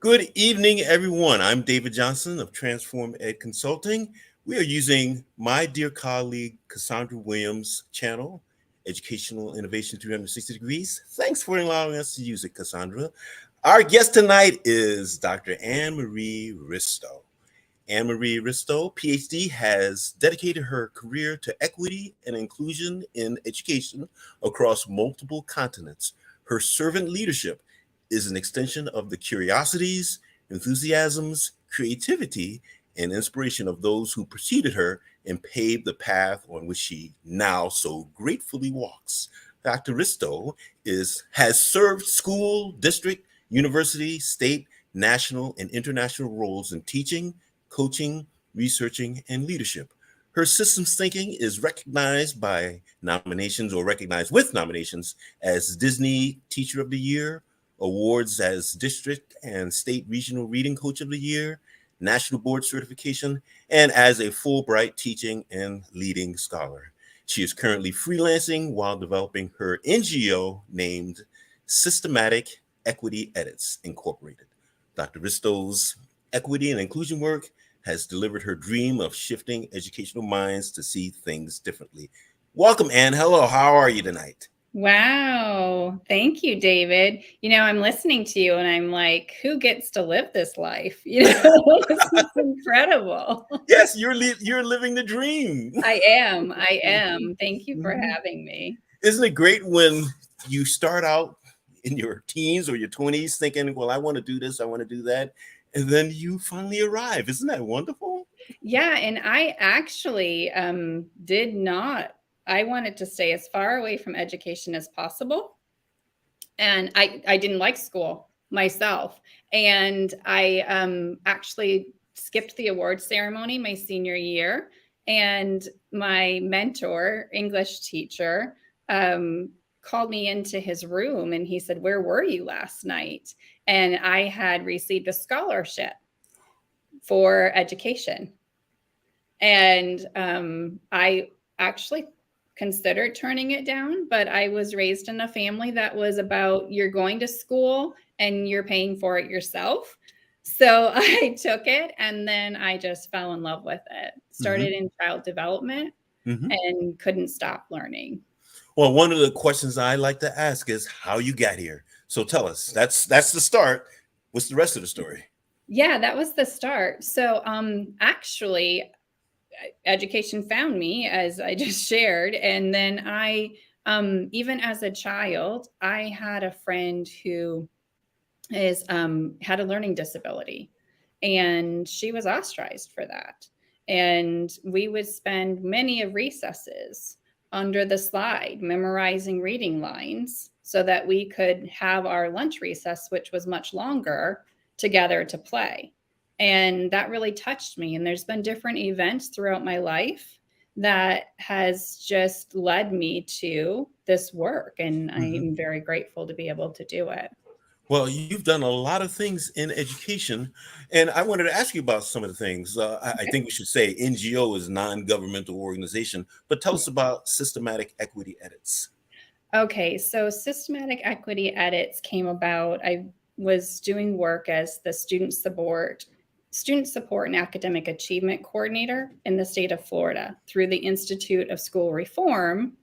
Good evening, everyone. I'm David Johnson of Transform Ed Consulting. We are using my dear colleague Cassandra Williams' channel, Educational Innovation 360 Degrees. Thanks for allowing us to use it, Cassandra. Our guest tonight is Dr. Anne Marie Ristow. Anne Marie Ristow, PhD, has dedicated her career to equity and inclusion in education across multiple continents. Her servant leadership is an extension of the curiosities, enthusiasms, creativity, and inspiration of those who preceded her and paved the path on which she now so gratefully walks. Dr. Ristow has served school, district, university, state, national, and international roles in teaching, coaching, researching, and leadership. Her systems thinking is recognized with nominations as Disney Teacher of the Year, awards as District and State Regional Reading Coach of the Year, National Board Certification, and as a Fulbright Teaching and Leading Scholar. She is currently freelancing while developing her NGO named Systematic Equity Edits Incorporated. Dr. Ristow's equity and inclusion work has delivered her dream of shifting educational minds to see things differently. Welcome, Anne. Hello, how are you tonight? Wow. Thank you, David. I'm listening to you and I'm like, who gets to live this life? This is incredible. Yes, you're living the dream. I am. Thank you for having me. Isn't it great when you start out in your teens or your 20s thinking, well, I want to do this, I want to do that, and then you finally arrive. Isn't that wonderful? Yeah, and I actually did not. I wanted to stay as far away from education as possible. And I didn't like school myself. And I actually skipped the award ceremony my senior year. And my mentor, English teacher, called me into his room and he said, "Where were you last night?" And I had received a scholarship for education. And I actually considered turning it down, but I was raised in a family that was about, you're going to school and you're paying for it yourself. So I took it and then I just fell in love with it. Started in child development and couldn't stop learning. Well, one of the questions I like to ask is how you got here. So tell us, that's the start. What's the rest of the story? Yeah, that was the start. So actually, education found me, as I just shared. And then I, even as a child, I had a friend who had a learning disability and she was ostracized for that. And we would spend many of recesses under the slide memorizing reading lines so that we could have our lunch recess, which was much longer, together to play. And that really touched me. And there's been different events throughout my life that has just led me to this work. And I'm very grateful to be able to do it. Well, you've done a lot of things in education, and I wanted to ask you about some of the things. I think we should say NGO is non-governmental organization, but tell us about Systematic Equity Edits. Okay, so Systematic Equity Edits came about. I was doing work as the student support and academic achievement coordinator in the state of Florida through the Institute of School Reform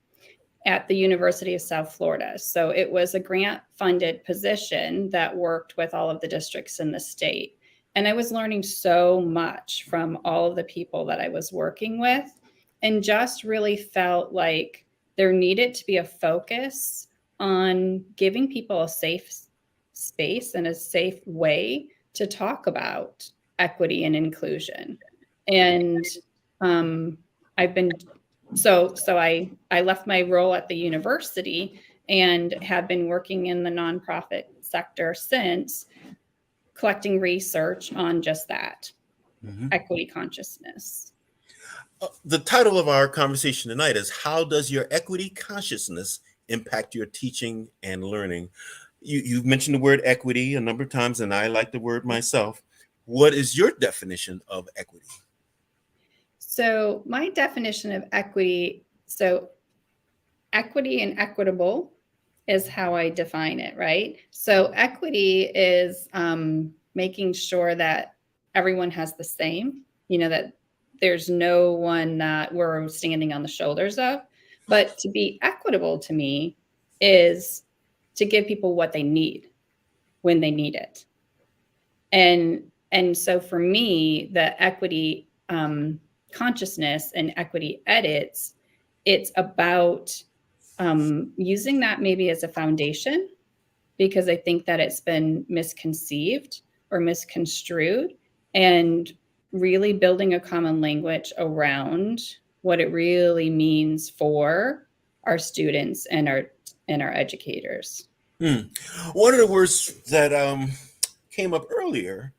at the University of South Florida. So it was a grant-funded position that worked with all of the districts in the state. And I was learning so much from all of the people that I was working with, and just really felt like there needed to be a focus on giving people a safe space and a safe way to talk about equity and inclusion. And I left my role at the university and have been working in the nonprofit sector since, collecting research on just that, equity consciousness. The title of our conversation tonight is How Does Your Equity Consciousness Impact Your Teaching and Learning? You've mentioned the word equity a number of times, and I like the word myself. What is your definition of equity? So my definition of equity, equity and equitable is how I define it, right? So equity is making sure that everyone has the same, that there's no one that we're standing on the shoulders of. But to be equitable to me is to give people what they need when they need it. And so for me, the equity consciousness and equity edits, it's about using that maybe as a foundation, because I think that it's been misconceived or misconstrued, and really building a common language around what it really means for our students and our educators. One of the words that came up earlier,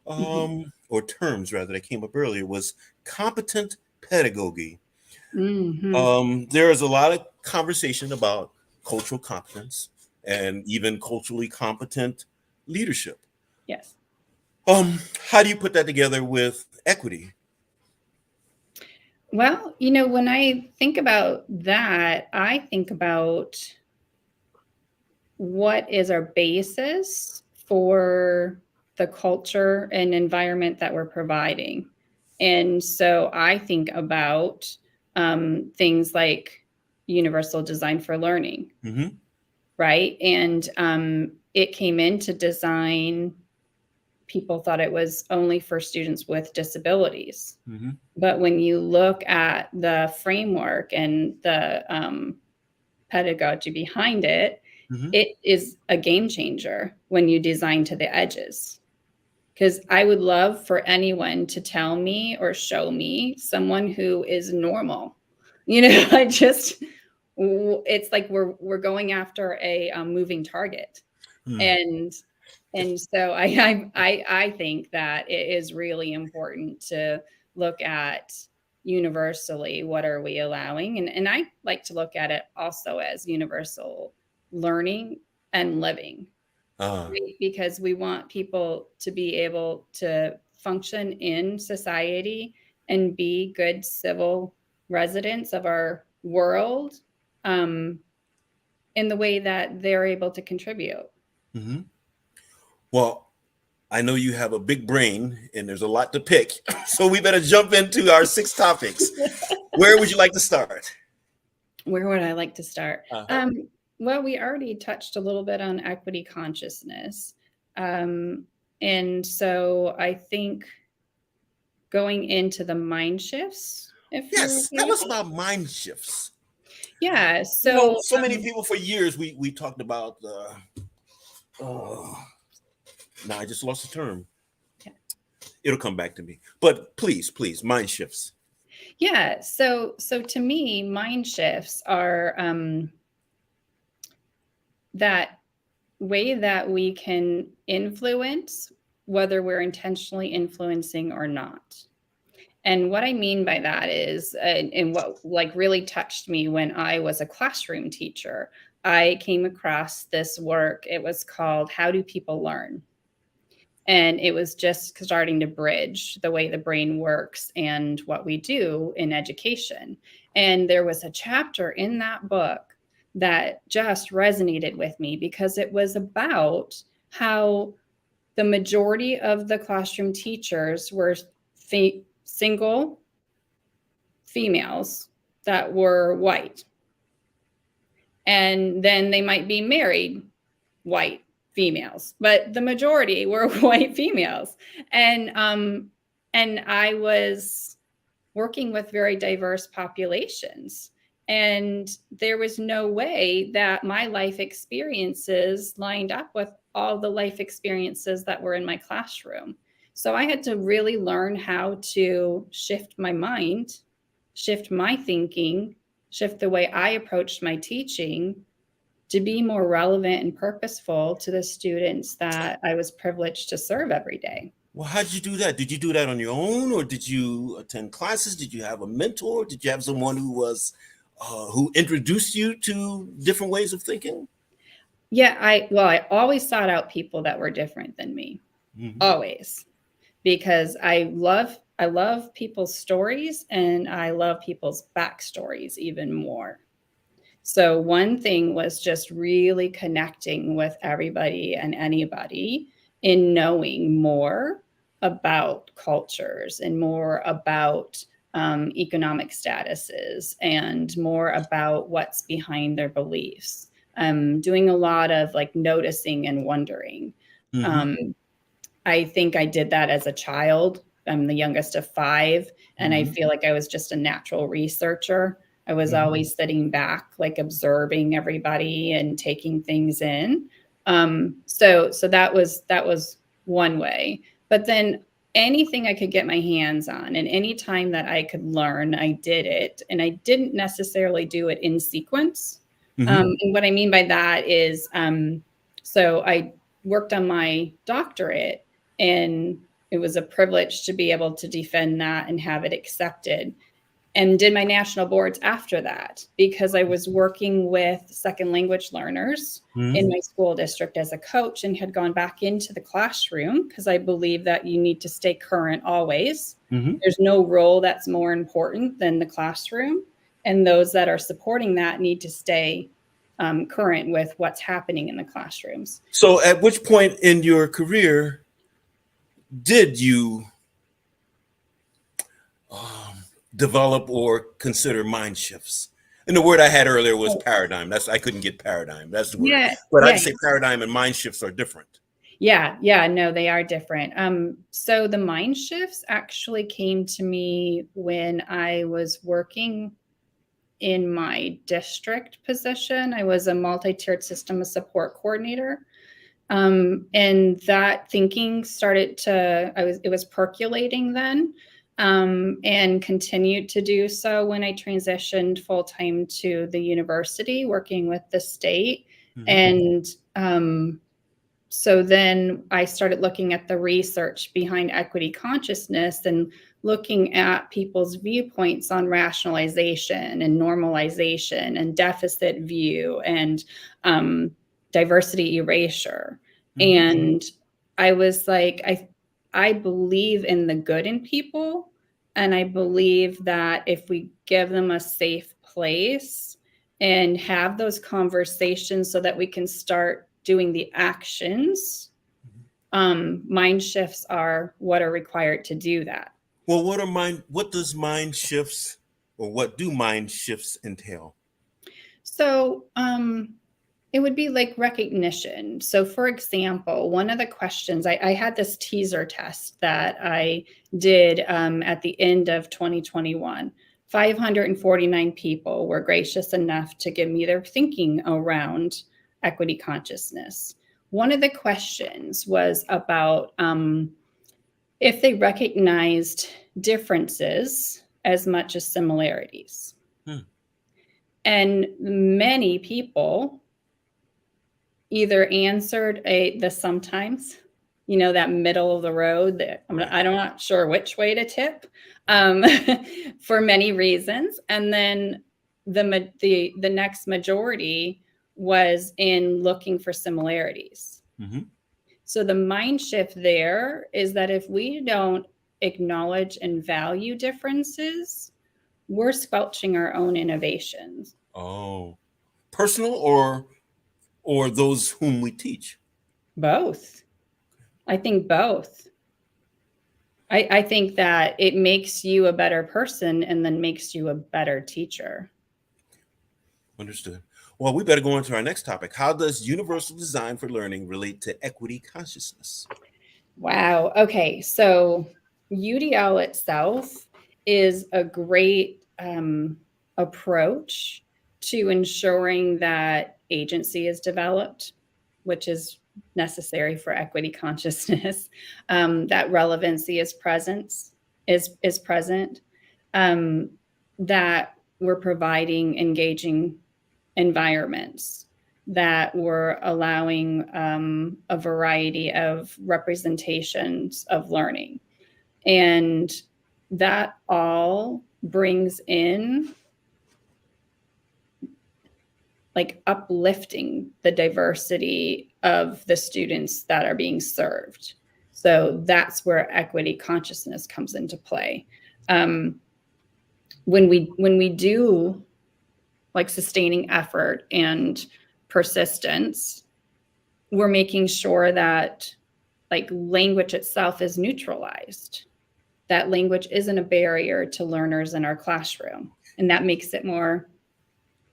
or terms rather that came up earlier, was competent pedagogy. There is a lot of conversation about cultural competence and even culturally competent leadership. Yes. How do you put that together with equity? Well, when I think about that, I think about what is our basis for the culture and environment that we're providing. And so I think about things like universal design for learning, right? And it came into design. People thought it was only for students with disabilities. But when you look at the framework and the pedagogy behind it, it is a game changer when you design to the edges. Because I would love for anyone to tell me or show me someone who is normal. It's like we're going after a moving target. And so I think that it is really important to look at universally what are we allowing. And I like to look at it also as universal learning and living, right? Because we want people to be able to function in society and be good civil residents of our world in the way that they're able to contribute. Well, I know you have a big brain and there's a lot to pick, so we better jump into our 6 topics. Where would you like to start? Where would I like to start? Well, we already touched a little bit on equity consciousness. And so I think going into the mind shifts, Yes, tell us about mind shifts. Yeah, so so many people for years we talked about now I just lost the term. Okay. It'll come back to me. But please, mind shifts. Yeah, so to me, mind shifts are that way that we can influence whether we're intentionally influencing or not. And what I mean by that is, and what like really touched me when I was a classroom teacher, I came across this work. It was called How Do People Learn? And it was just starting to bridge the way the brain works and what we do in education. And there was a chapter in that book that just resonated with me because it was about how the majority of the classroom teachers were single females that were white. And then they might be married white females, but the majority were white females. And I was working with very diverse populations. And there was no way that my life experiences lined up with all the life experiences that were in my classroom. So I had to really learn how to shift my mind, shift my thinking, shift the way I approached my teaching to be more relevant and purposeful to the students that I was privileged to serve every day. Well, how did you do that? Did you do that on your own, or did you attend classes? Did you have a mentor? Did you have someone who was who introduced you to different ways of thinking? Yeah, I always sought out people that were different than me, always, because I love people's stories and I love people's backstories even more. So one thing was just really connecting with everybody and anybody in knowing more about cultures and more about economic statuses and more about what's behind their beliefs. Doing a lot of like noticing and wondering. I think I did that as a child. I'm the youngest of 5, and I feel like I was just a natural researcher. I was always sitting back, like observing everybody and taking things in. So that was one way. But then anything I could get my hands on, and any time that I could learn, I did it. And I didn't necessarily do it in sequence. And what I mean by that is, so I worked on my doctorate, and it was a privilege to be able to defend that and have it accepted, and did my national boards after that because I was working with second language learners in my school district as a coach, and had gone back into the classroom because I believe that you need to stay current always. There's no role that's more important than the classroom, and those that are supporting that need to stay current with what's happening in the classrooms. So at which point in your career did you develop or consider mind shifts? And the word I had earlier was paradigm. I couldn't get paradigm. That's the word. But I'd say paradigm and mind shifts are different. Yeah, no, they are different. So the mind shifts actually came to me when I was working in my district position. I was a multi-tiered system of support coordinator. And that thinking started to, it was percolating then, and continued to do so when I transitioned full-time to the university, working with the state. And so then I started looking at the research behind equity consciousness and looking at people's viewpoints on rationalization and normalization and deficit view and diversity erasure. And I was like, I believe in the good in people. And I believe that if we give them a safe place and have those conversations so that we can start doing the actions, mind shifts are what are required to do that. Well, what does mind shifts, or what do mind shifts entail? So it would be like recognition. So for example, one of the questions, I had this teaser test that I did at the end of 2021. 549 people were gracious enough to give me their thinking around equity consciousness. One of the questions was about if they recognized differences as much as similarities. And many people either answered the sometimes, that middle of the road that I'm not sure which way to tip, for many reasons. And then the next majority was in looking for similarities. So the mind shift there is that if we don't acknowledge and value differences, we're squelching our own innovations. Oh, personal or those whom we teach? Both. I think both. I think that it makes you a better person and then makes you a better teacher. Understood. Well, we better go on to our next topic. How does universal design for learning relate to equity consciousness? Wow. Okay. So UDL itself is a great approach to ensuring that agency is developed, which is necessary for equity consciousness, that relevancy is present, that we're providing engaging environments, that we're allowing a variety of representations of learning. And that all brings in like uplifting the diversity of the students that are being served. So that's where equity consciousness comes into play. When we do like sustaining effort and persistence, we're making sure that like language itself is neutralized. That language isn't a barrier to learners in our classroom. And that makes it more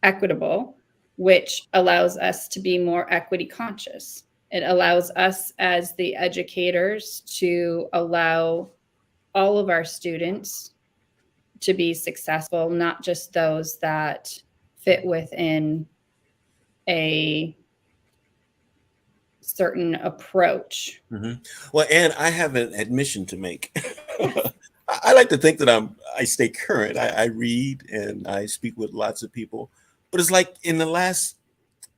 equitable, which allows us to be more equity conscious. It allows us as the educators to allow all of our students to be successful, not just those that fit within a certain approach. Mm-hmm. Well, and I have an admission to make. Yes. I like to think that I stay current. I read and I speak with lots of people, but it's like in the last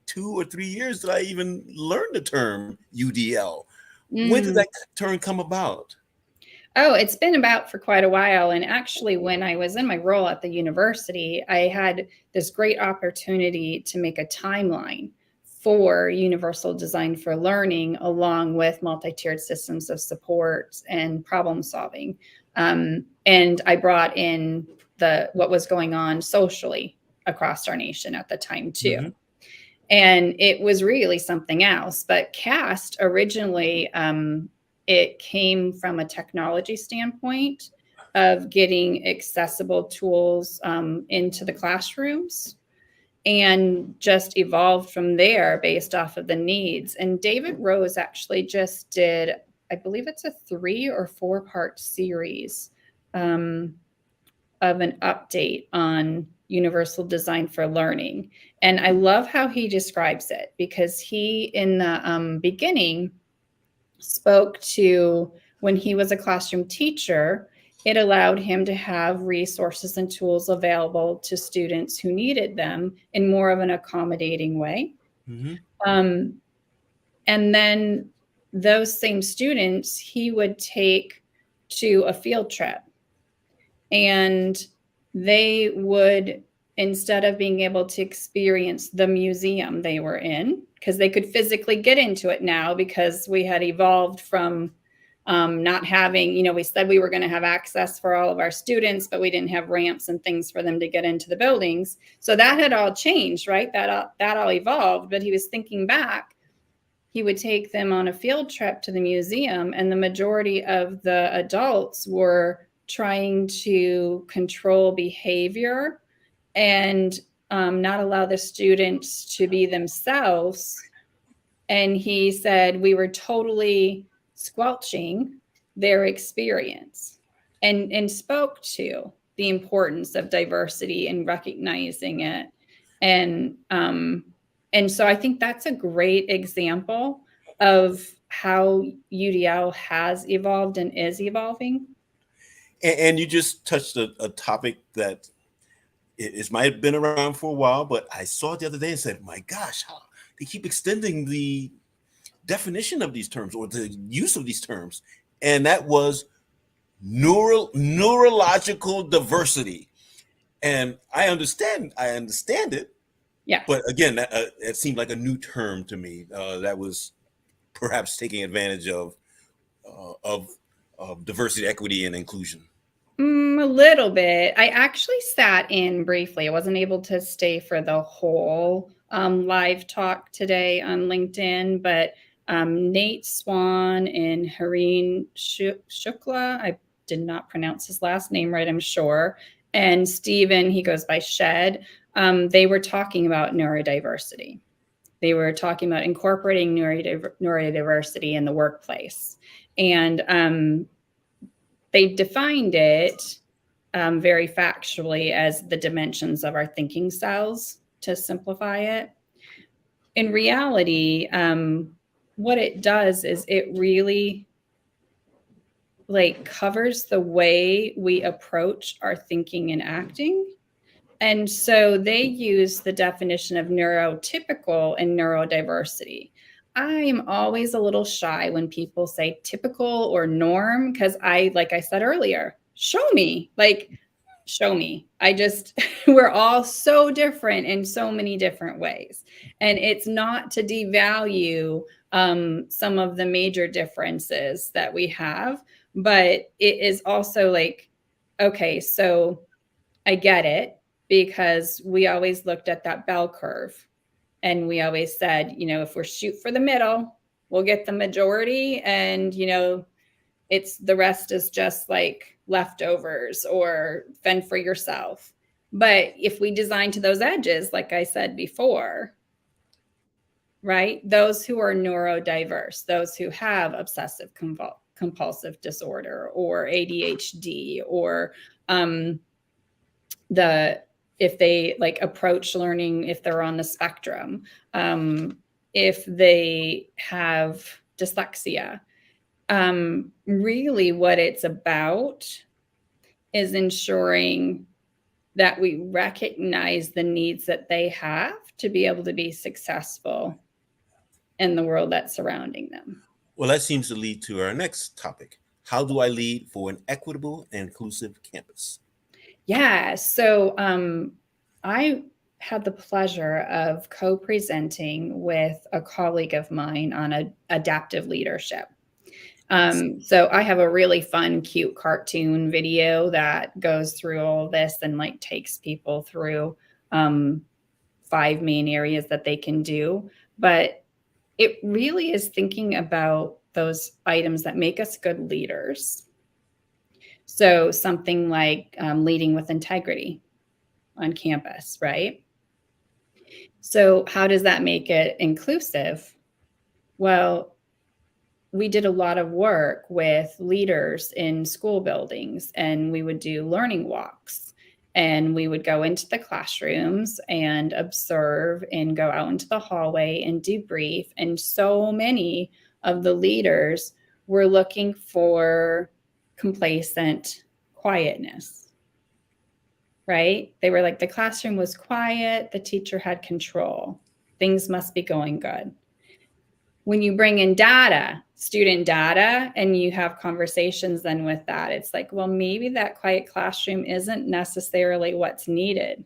2 or 3 years that I even learned the term UDL. When did Mm. that term come about? Oh, it's been about for quite a while. And actually, when I was in my role at the university, I had this great opportunity to make a timeline for universal design for learning, along with multi-tiered systems of support and problem solving. And I brought in what was going on socially across our nation at the time too. Mm-hmm. And it was really something else. But CAST originally, it came from a technology standpoint of getting accessible tools into the classrooms, and just evolved from there based off of the needs. And David Rose actually just did, I believe it's a 3 or 4-part series of an update on universal design for learning. And I love how he describes it, because he, in the beginning, spoke to when he was a classroom teacher, it allowed him to have resources and tools available to students who needed them in more of an accommodating way. Mm-hmm. And then those same students he would take to a field trip, and they would, instead of being able to experience the museum they were in, because they could physically get into it now, because we had evolved from not having, we said we were going to have access for all of our students, but we didn't have ramps and things for them to get into the buildings. So that had all changed, right? That all evolved. But he was thinking back, he would take them on a field trip to the museum, and the majority of the adults were trying to control behavior and not allow the students to be themselves. And he said we were totally squelching their experience, and spoke to the importance of diversity and recognizing it. And so I think that's a great example of how UDL has evolved and is evolving. And you just touched a topic that it might have been around for a while, but I saw it the other day and said, my gosh, how they keep extending the definition of these terms or the use of these terms. And that was neurological diversity. And I understand it. Yeah. But again, it seemed like a new term to me that was perhaps taking advantage of diversity, equity, and inclusion. A little bit. I actually sat in briefly. I wasn't able to stay for the whole live talk today on LinkedIn, but Nate Swan and Hareen Shukla, I did not pronounce his last name right, I'm sure, and Stephen, he goes by Shed, they were talking about neurodiversity. They were talking about incorporating neurodiversity in the workplace. And they defined it very factually as the dimensions of our thinking styles, to simplify it. In reality, what it does is it really covers the way we approach our thinking and acting. And so they use the definition of neurotypical and neurodiversity. I'm always a little shy when people say typical or norm, because like I said earlier, show me. We're all so different in so many different ways. And it's not to devalue some of the major differences that we have, but it is also okay, so I get it, because we always looked at that bell curve, and we always said, if we're shoot for the middle, we'll get the majority, and it's the rest is just like leftovers or fend for yourself. But if we design to those edges, like I said before, right, those who are neurodiverse, those who have obsessive compulsive disorder or ADHD, or if they like approach learning, if they're on the spectrum, if they have dyslexia, really what it's about is ensuring that we recognize the needs that they have to be able to be successful in the world that's surrounding them. Well, that seems to lead to our next topic. How do I lead for an equitable and inclusive campus? Yeah, so I had the pleasure of co-presenting with a colleague of mine on adaptive leadership. So I have a really fun, cute cartoon video that goes through all this and like takes people through 5 main areas that they can do. But it really is thinking about those items that make us good leaders. So something like leading with integrity on campus, right? So how does that make it inclusive? Well, we did a lot of work with leaders in school buildings, and we would do learning walks, and we would go into the classrooms and observe and go out into the hallway and debrief. And so many of the leaders were looking for complacent quietness, right? They were like, the classroom was quiet, the teacher had control, things must be going good. When you bring in data, student data, and you have conversations then with that, it's like, well, maybe that quiet classroom isn't necessarily what's needed,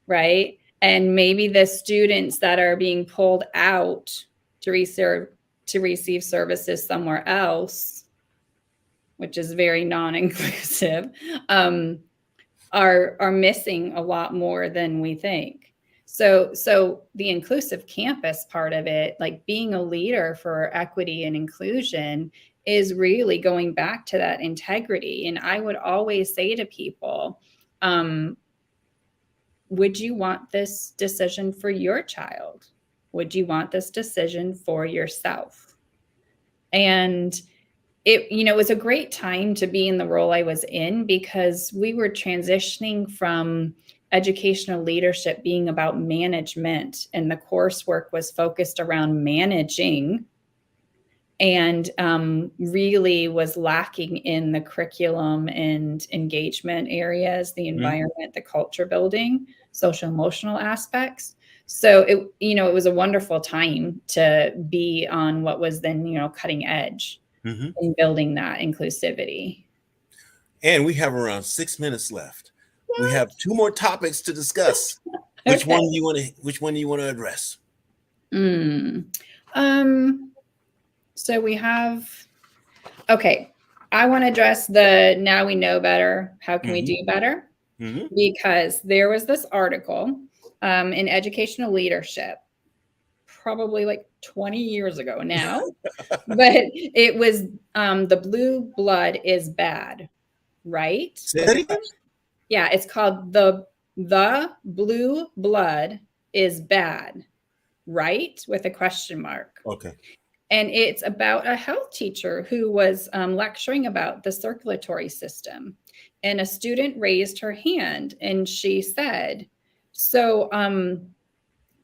right? And maybe the students that are being pulled out to receive services somewhere else, which is very non-inclusive, are missing a lot more than we think. So the inclusive campus part of it, like being a leader for equity and inclusion, is really going back to that integrity. And I would always say to people, would you want this decision for your child? Would you want this decision for yourself? And it was a great time to be in the role I was in, because we were transitioning from educational leadership being about management, and the coursework was focused around managing, and really was lacking in the curriculum and engagement areas, the environment, the culture building, social emotional aspects. So it was a wonderful time to be on what was then, cutting edge in building that inclusivity. And we have around 6 minutes left. What? We have 2 more topics to discuss. Which one do you want to address? So we have, okay, I want to address the now we know better. How can we do better? Because there was this article in educational leadership, probably like 20 years ago now, but it was the blue blood is bad, right? Say that again? Yeah, it's called the blue blood is bad, right? With a question mark. Okay. And it's about a health teacher who was lecturing about the circulatory system. And a student raised her hand and she said, so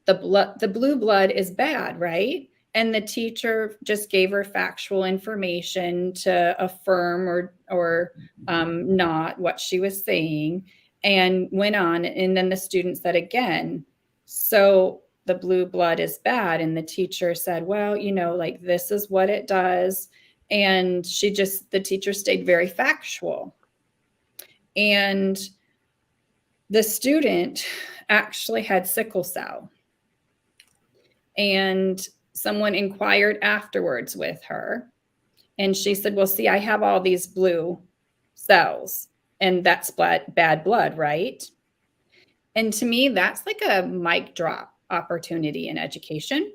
the blue blood is bad, right? And the teacher just gave her factual information to affirm or not what she was saying, and went on. And then the student said again, so the blue blood is bad. And the teacher said, well, like this is what it does. And the teacher stayed very factual. And the student actually had sickle cell. And someone inquired afterwards with her. And she said, well, see, I have all these blue cells, and that's bad blood, right? And to me, that's like a mic drop opportunity in education,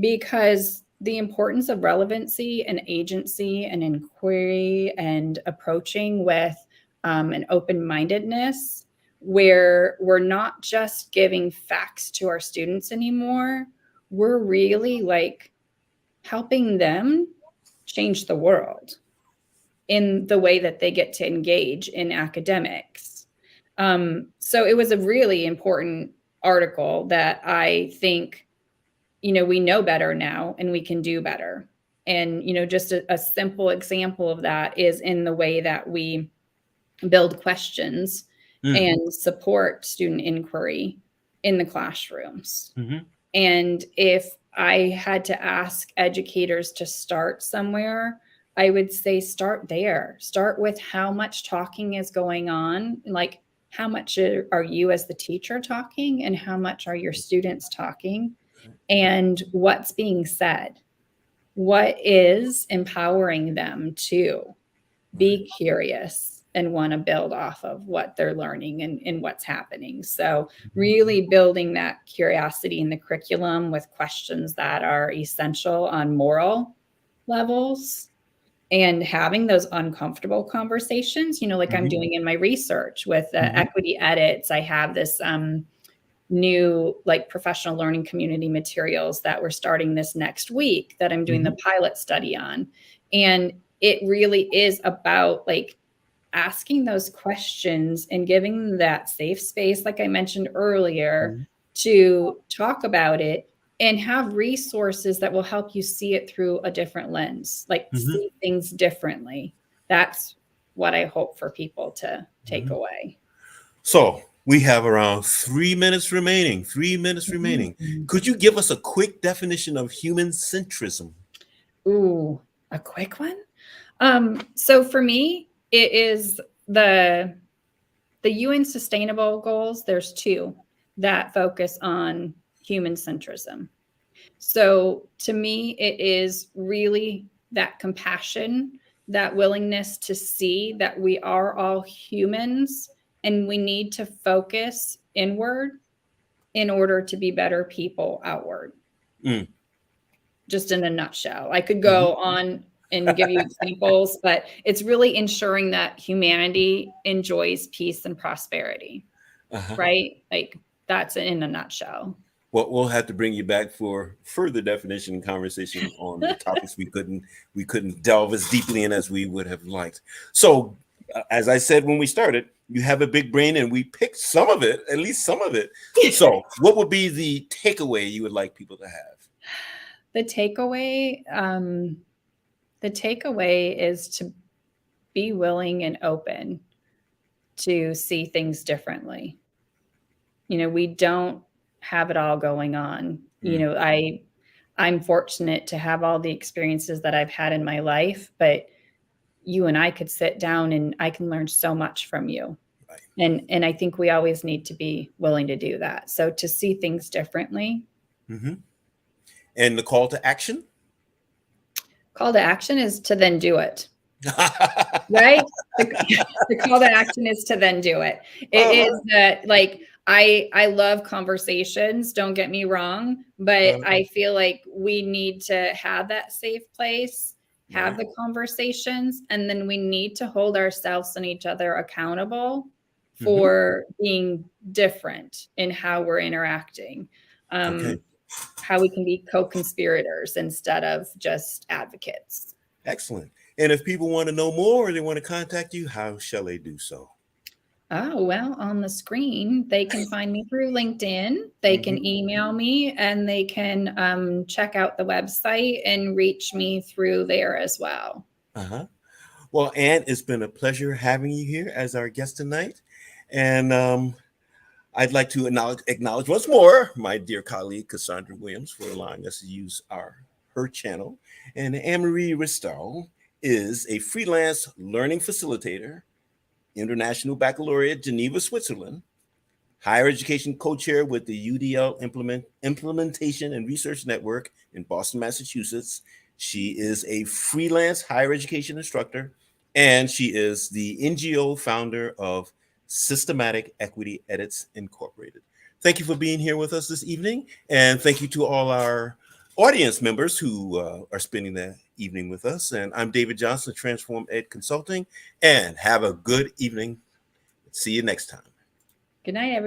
because the importance of relevancy and agency and inquiry and approaching with an open-mindedness, where we're not just giving facts to our students anymore. We're really like helping them change the world in the way that they get to engage in academics. So it was a really important article that I think, we know better now and we can do better. And, just a simple example of that is in the way that we build questions and support student inquiry in the classrooms. And if I had to ask educators to start somewhere, I would say start there. Start with how much talking is going on. Like, how much are you as the teacher talking and how much are your students talking? And what's being said? What is empowering them to be curious and want to build off of what they're learning and what's happening? So really building that curiosity in the curriculum with questions that are essential on moral levels, and having those uncomfortable conversations, like I'm doing in my research with equity edits. I have this new like professional learning community materials that we're starting this next week that I'm doing the pilot study on. And it really is about like asking those questions and giving them that safe space, like I mentioned earlier, to talk about it and have resources that will help you see it through a different lens, like see things differently. That's what I hope for people to take away. So we have around 3 minutes remaining. 3 minutes remaining. Could you give us a quick definition of humancentrism? Ooh, a quick one? So for me, it is the UN Sustainable Goals. There's 2 that focus on humancentrism. So to me, it is really that compassion, that willingness to see that we are all humans and we need to focus inward in order to be better people outward. Just in a nutshell. I could go on and give you examples, but it's really ensuring that humanity enjoys peace and prosperity, right? Like that's in a nutshell. Well, we'll have to bring you back for further definition and conversation on the topics we couldn't delve as deeply in as we would have liked. So, as I said when we started, you have a big brain, and we picked some of it, at least some of it. So, what would be the takeaway you would like people to have? The takeaway is to be willing and open to see things differently. We don't have it all going on. I'm fortunate to have all the experiences that I've had in my life, but you and I could sit down and I can learn so much from you. Right. And I think we always need to be willing to do that. So to see things differently. And the call to action? Call to action is to then do it. Right? The call to action is to then do it. It is that, like, I love conversations, don't get me wrong, but I feel like we need to have that safe place, have the conversations, and then we need to hold ourselves and each other accountable for being different in how we're interacting. How we can be co-conspirators instead of just advocates. Excellent. And if people want to know more or they want to contact you, how shall they do so? Oh, well, on the screen, they can find me through LinkedIn. They can email me, and they can check out the website and reach me through there as well. Well, Anne, it's been a pleasure having you here as our guest tonight. And I'd like to acknowledge once more my dear colleague, Cassandra Williams, for allowing us to use her channel. And Anne Marie Ristow is a freelance learning facilitator, International Baccalaureate, Geneva, Switzerland, higher education co-chair with the UDL Implementation and Research Network in Boston, Massachusetts. She is a freelance higher education instructor, and she is the NGO founder of Systematic Equity Edits Incorporated. Thank you for being here with us this evening, and thank you to all our audience members who are spending the evening with us. And I'm David Johnson, Transform Ed Consulting, and have a good evening. See you next time. Good night, everybody.